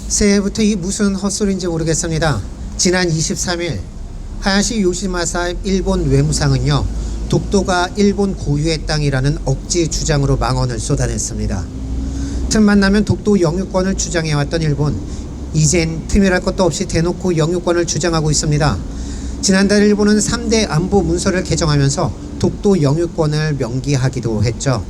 새해부터 이 무슨 헛소리인지 모르겠습니다. 지난 23일 하야시 요시마사 일본 외무상은요, 독도가 일본 고유의 땅이라는 억지 주장으로 망언을 쏟아냈습니다. 틈만 나면 독도 영유권을 주장해왔던 일본, 이젠 틈이랄 것도 없이 대놓고 영유권을 주장하고 있습니다. 지난달 일본은 3대 안보 문서를 개정하면서 독도 영유권을 명기하기도 했죠.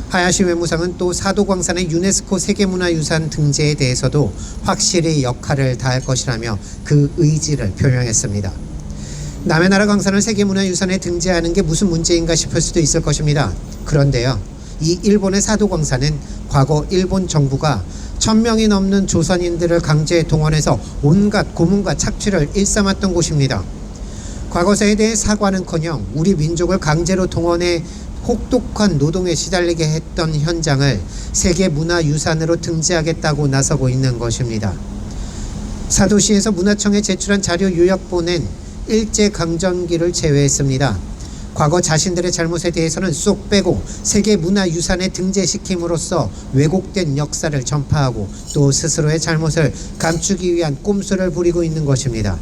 하야시 외무상은 또 사도광산의 유네스코 세계문화유산 등재에 대해서도 확실히 역할을 다할 것이라며 그 의지를 표명했습니다. 남의 나라 광산을 세계문화유산에 등재하는 게 무슨 문제인가 싶을 수도 있을 것입니다. 그런데요, 이 일본의 사도광산은 과거 일본 정부가 1000명이 넘는 조선인들을 강제 동원해서 온갖 고문과 착취를 일삼았던 곳입니다. 과거사에 대해 사과는커녕 우리 민족을 강제로 동원해 혹독한 노동에 시달리게 했던 현장을 세계문화유산으로 등재하겠다고 나서고 있는 것입니다. 사도시에서 문화청에 제출한 자료 요약본엔 일제강점기를 제외했습니다. 과거 자신들의 잘못에 대해서는 쏙 빼고 세계문화유산에 등재시킴으로써 왜곡된 역사를 전파하고 또 스스로의 잘못을 감추기 위한 꼼수를 부리고 있는 것입니다.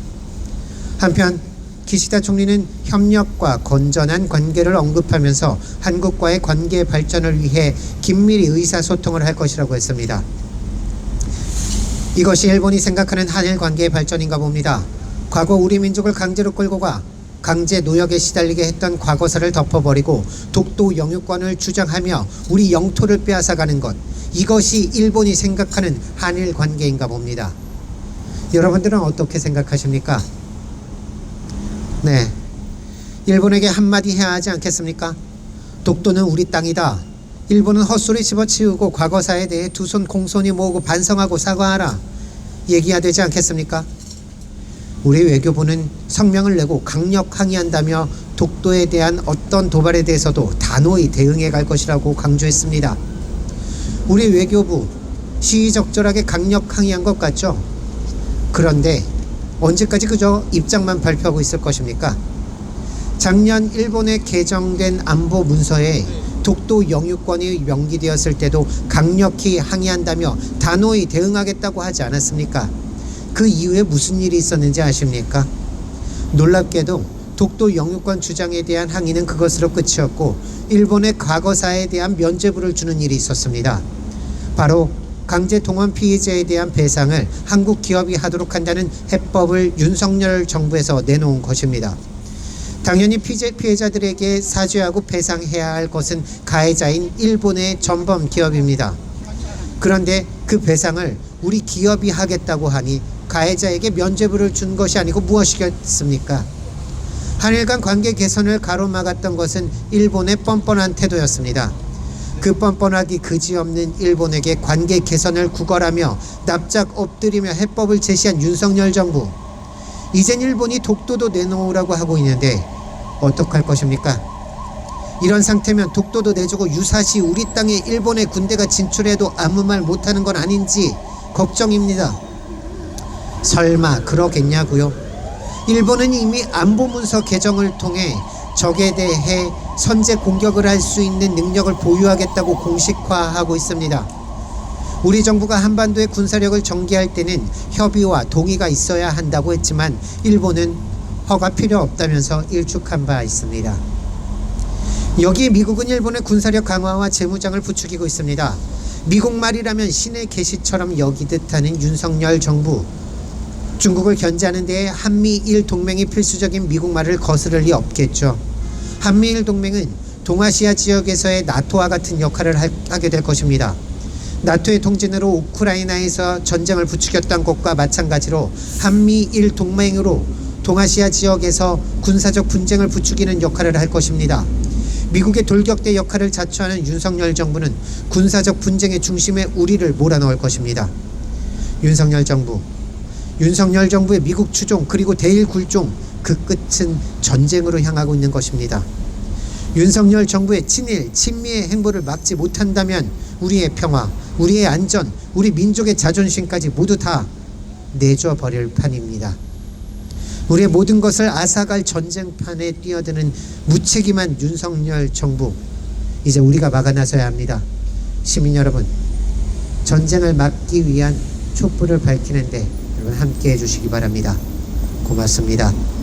한편 기시다 총리는 협력과 건전한 관계를 언급하면서 한국과의 관계 발전을 위해 긴밀히 의사소통을 할 것이라고 했습니다. 이것이 일본이 생각하는 한일 관계의 발전인가 봅니다. 과거 우리 민족을 강제로 끌고 가 강제 노역에 시달리게 했던 과거사를 덮어버리고 독도 영유권을 주장하며 우리 영토를 빼앗아가는 것, 이것이 일본이 생각하는 한일 관계인가 봅니다. 여러분들은 어떻게 생각하십니까? 네, 일본에게 한마디 해야 하지 않겠습니까? 독도는 우리 땅이다. 일본은 헛소리 집어치우고 과거사에 대해 두 손 공손히 모으고 반성하고 사과하라. 얘기해야 되지 않겠습니까? 우리 외교부는 성명을 내고 강력 항의한다며 독도에 대한 어떤 도발에 대해서도 단호히 대응해 갈 것이라고 강조했습니다. 우리 외교부 시의적절하게 강력 항의한 것 같죠? 그런데 언제까지 그저 입장만 발표하고 있을 것입니까? 작년 일본에 개정된 안보 문서에 독도 영유권이 명기되었을 때도 강력히 항의한다며 단호히 대응하겠다고 하지 않았습니까? 그 이후에 무슨 일이 있었는지 아십니까? 놀랍게도 독도 영유권 주장에 대한 항의는 그것으로 끝이었고 일본의 과거사에 대한 면죄부를 주는 일이 있었습니다. 바로 강제 동원 피해자에 대한 배상을 한국 기업이 하도록 한다는 해법을 윤석열 정부에서 내놓은 것입니다. 당연히 피해자들에게 사죄하고 배상해야 할 것은 가해자인 일본의 전범 기업입니다. 그런데 그 배상을 우리 기업이 하겠다고 하니 가해자에게 면죄부를 준 것이 아니고 무엇이겠습니까? 한일 간 관계 개선을 가로막았던 것은 일본의 뻔뻔한 태도였습니다. 그 뻔뻔하기 그지없는 일본에게 관계 개선을 구걸하며 납작 엎드리며 해법을 제시한 윤석열 정부. 이젠 일본이 독도도 내놓으라고 하고 있는데 어떡할 것입니까? 이런 상태면 독도도 내주고 유사시 우리 땅에 일본의 군대가 진출해도 아무 말 못하는 건 아닌지 걱정입니다. 설마 그러겠냐고요? 일본은 이미 안보문서 개정을 통해 적에 대해 선제 공격을 할 수 있는 능력을 보유하겠다고 공식화하고 있습니다. 우리 정부가 한반도의 군사력을 전개할 때는 협의와 동의가 있어야 한다고 했지만 일본은 허가 필요 없다면서 일축한 바 있습니다. 여기에 미국은 일본의 군사력 강화와 재무장을 부추기고 있습니다. 미국 말이라면 신의 계시처럼 여기듯 하는 윤석열 정부. 중국을 견제하는 데에 한미일 동맹이 필수적인 미국 말을 거스를 리 없겠죠. 한미일 동맹은 동아시아 지역에서의 나토와 같은 역할을 하게 될 것입니다. 나토의 통진으로 우크라이나에서 전쟁을 부추겼던 것과 마찬가지로 한미일 동맹으로 동아시아 지역에서 군사적 분쟁을 부추기는 역할을 할 것입니다. 미국의 돌격대 역할을 자처하는 윤석열 정부는 군사적 분쟁의 중심에 우리를 몰아넣을 것입니다. 윤석열 정부의 미국 추종 그리고 대일 굴종, 그 끝은 전쟁으로 향하고 있는 것입니다. 윤석열 정부의 친일, 친미의 행보를 막지 못한다면 우리의 평화, 우리의 안전, 우리 민족의 자존심까지 모두 다 내줘버릴 판입니다. 우리의 모든 것을 앗아갈 전쟁판에 뛰어드는 무책임한 윤석열 정부, 이제 우리가 막아 나서야 합니다. 시민 여러분, 전쟁을 막기 위한 촛불을 밝히는데 여러분 함께 해주시기 바랍니다. 고맙습니다.